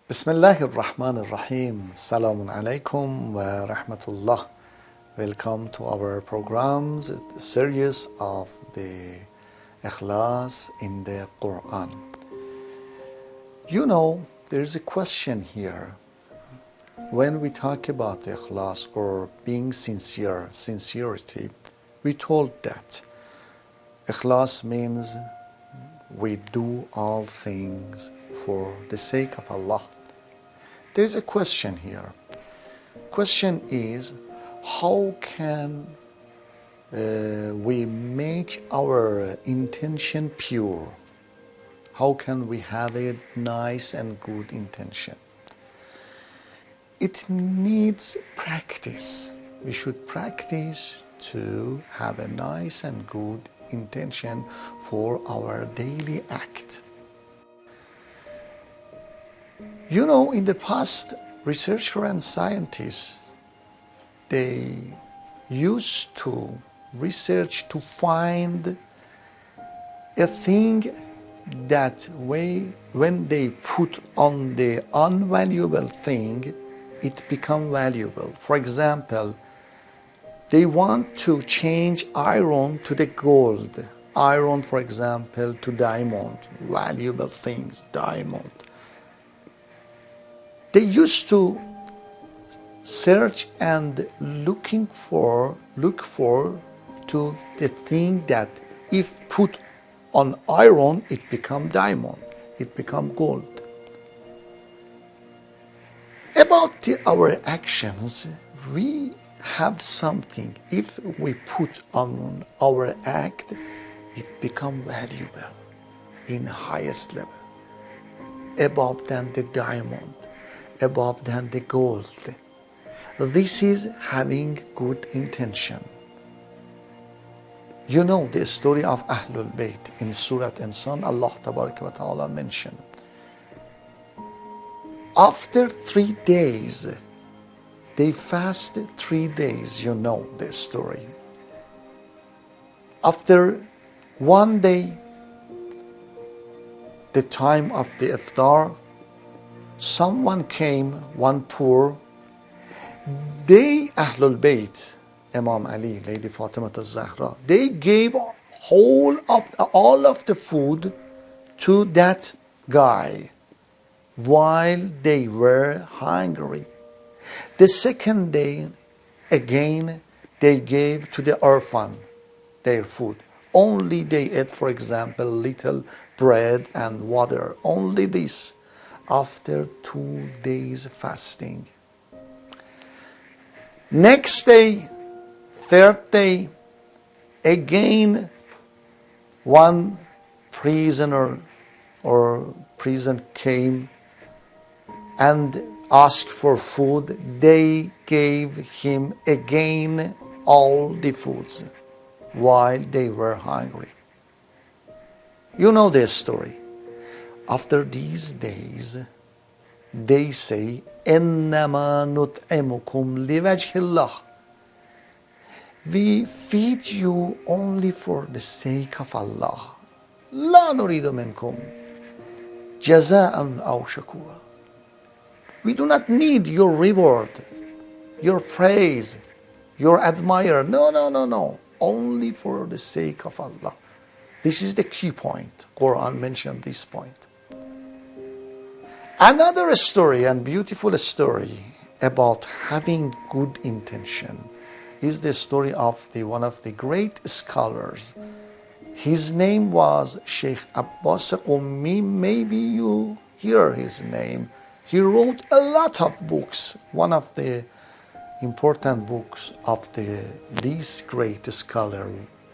Bismillahir Rahmanir Rahim. Salamun alaikum wa rahmatullah. Welcome to our programs, the series of the Ikhlas in the Quran. You know, there is a question here. When we talk about Ikhlas or being sincere, sincerity, we told that Ikhlas means we do all things for the sake of Allah. There's a question here. Question is, how can we make our intention pure? How can we have a nice and good intention? It needs practice. We should practice to have a nice and good intention for our daily act. You know, in the past, researchers and scientists, they used to research to find a thing that when they put on the unvaluable thing, it become valuable. For example, they want to change iron to the gold. Iron, for example, to diamond. Valuable things, diamond. They used to search and look for to the thing that if put on iron, it become diamond, it become gold. About our actions, we have something. If we put on our act, it become valuable in highest level, above than the diamond, above than the gold. This is having good intention. You know the story of Ahlul Bayt in Surah Insan, Allah Tabaraka wa Ta'ala mentioned. After 3 days, they fasted 3 days, you know the story. After 1 day, the time of the iftar, someone came, one poor. They, Ahlul Bayt, Imam Ali, Lady Fatima al-Zahra, they gave all of the food to that guy while they were hungry. The second day, again, they gave to the orphan their food. Only they ate, for example, little bread and water. Only this. After 2 days fasting. Next day, third day, again, one prisoner or prison came and asked for food. They gave him again all the foods while they were hungry. You know their story. After these days, they say, إِنَّمَا نُطْعِمُكُمْ لِوَجْهِ اللَّهِ. We feed you only for the sake of Allah. لَا نُرِيدُ مِنْكُمْ جَزَاءً أَوْ شَكُورًا. We do not need your reward, your praise, your admire. No. Only for the sake of Allah. This is the key point. Quran mentioned this point. Another story and beautiful story about having good intention is the story of one of the great scholars. His name was Sheikh Abbas Qummi. Maybe you hear his name. He wrote a lot of books. One of the important books of this great scholar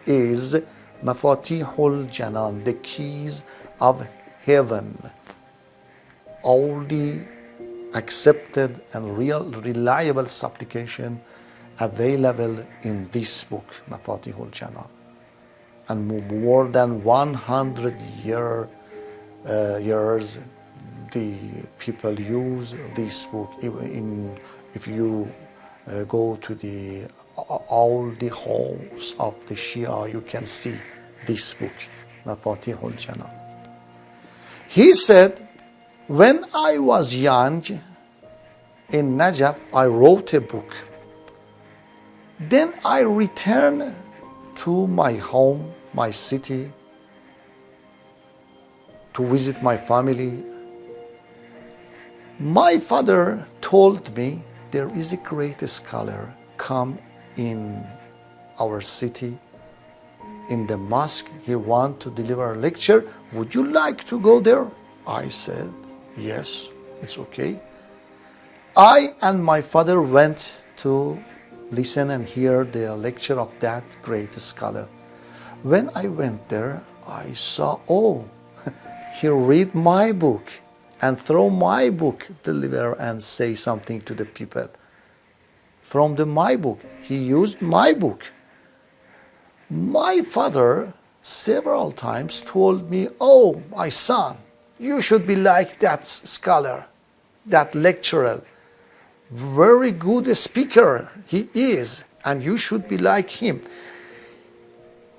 is Mafatihul Janan, the keys of heaven. All the accepted and reliable supplication available in this book, Mafatihul Janan. And more than 100 years, the people use this book. If you go to all the halls of the Shia, you can see this book, Mafatihul Janan. He said, When I was young in Najaf, I wrote a book. Then I returned to my home, my city, to visit my family. My father told me there is a great scholar come in our city, in the mosque. He want to deliver a lecture. Would you like to go there? I said, yes, it's okay. I and my father went to listen and hear the lecture of that great scholar. When I went there, I saw, oh, he read my book and throw my book, deliver and say something to the people. From my book, he used my book. My father several times told me, oh, my son, you should be like that scholar, that lecturer. Very good speaker he is, and you should be like him.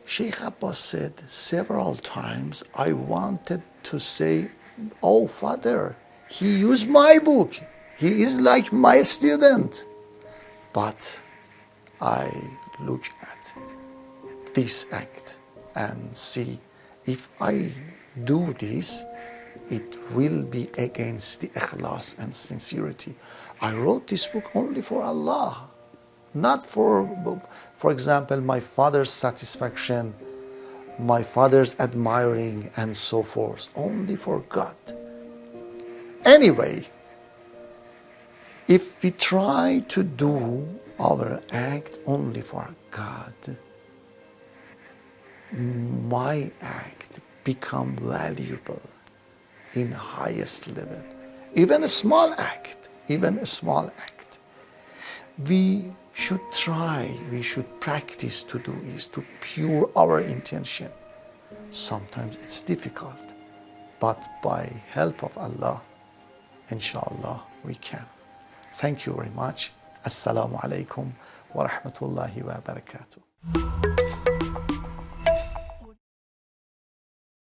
Sheikh Abbas said several times, I wanted to say, oh, father, he used my book. He is like my student. But I look at this act and see, if I do this, it will be against the ikhlas and sincerity. I wrote this book only for Allah, not for example, my father's satisfaction, my father's admiring and so forth, only for God. Anyway, if we try to do our act only for God, my act become valuable in highest level. Even a small act, we should try, we should practice to do is to pure our intention. Sometimes it's difficult, but by help of Allah, inshallah, we can. Thank you very much. Assalamu alaikum wa rahmatullahi wa barakatuh.